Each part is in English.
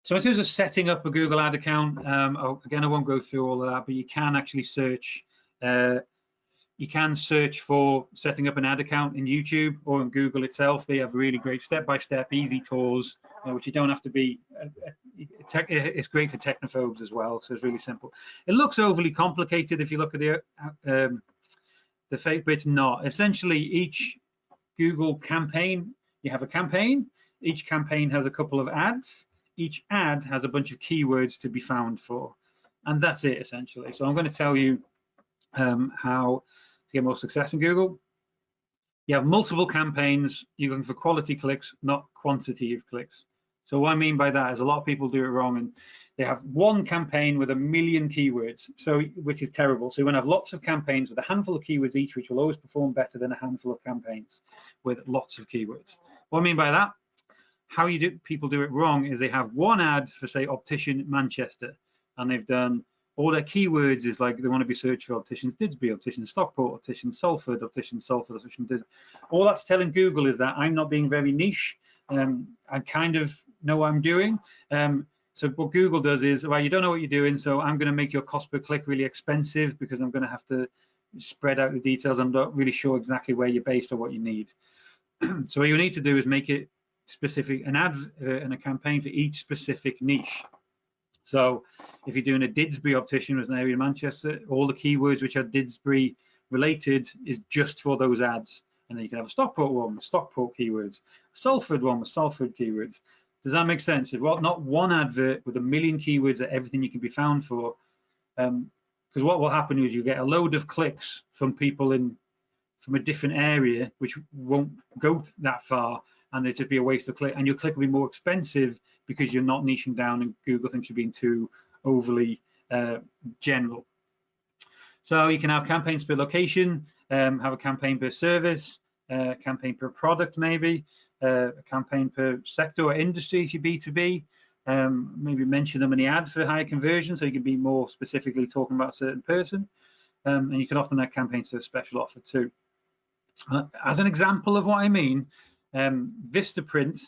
So in terms of setting up a Google ad account, again, I won't go through all of that, but you can actually search. You can search for setting up an ad account in YouTube or in Google itself. They have really great step-by-step, easy tours, which you don't have to be. It's great for technophobes as well, so it's really simple. It looks overly complicated if you look at the fake, but it's not. Essentially, each Google campaign, you have a campaign. Each campaign has a couple of ads. Each ad has a bunch of keywords to be found for, and that's it essentially. So I'm going to tell you how to get more success in Google. You have multiple campaigns. You're looking for quality clicks, not quantity of clicks. So what I mean by that is a lot of people do it wrong, and they have one campaign with 1 million keywords, so which is terrible. So you're going to have lots of campaigns with a handful of keywords each, which will always perform better than a handful of campaigns with lots of keywords. What I mean by that, how people do it wrong is they have one ad for, say, Optician Manchester, and they've done all their keywords is like they want to be searching for Opticians Didsbury, Opticians Stockport, Opticians Salford, Opticians Salford, Opticians Didsbury. All that's telling Google is that I'm not being very niche. I kind of know what I'm doing. So what Google does is, well, you don't know what you're doing, so I'm going to make your cost per click really expensive because I'm going to have to spread out the details. I'm not really sure exactly where you're based or what you need. So what you need to do is make it specific, an ad and a campaign for each specific niche. So if you're doing a Didsbury optician with an area in Manchester, all the keywords which are Didsbury related is just for those ads. And then you can have a Stockport one with Stockport keywords, a Salford one with Salford keywords. Does that make sense? If not one advert with 1 million keywords at everything you can be found for, because what will happen is you get a load of clicks from people from a different area, which won't go that far, and it'd just be a waste of click, and your click will be more expensive because you're not niching down and Google thinks you're being too overly general. So you can have campaigns per location, have a campaign per service, campaign per product maybe, a campaign per sector or industry if you're B2B, maybe mention them in the ad for higher conversion so you can be more specifically talking about a certain person, and you can often have campaigns for a special offer too. As an example of what I mean, Vistaprint,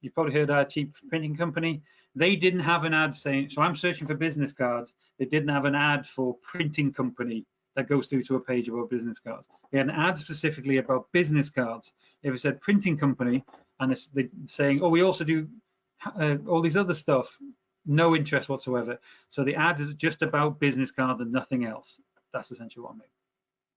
you've probably heard our cheap printing company, they didn't have an ad saying, so I'm searching for business cards, they didn't have an ad for printing company that goes through to a page about business cards. They had an ad specifically about business cards. If it said printing company and they're saying, oh, we also do all these other stuff, no interest whatsoever. So the ad is just about business cards and nothing else. That's essentially what I mean.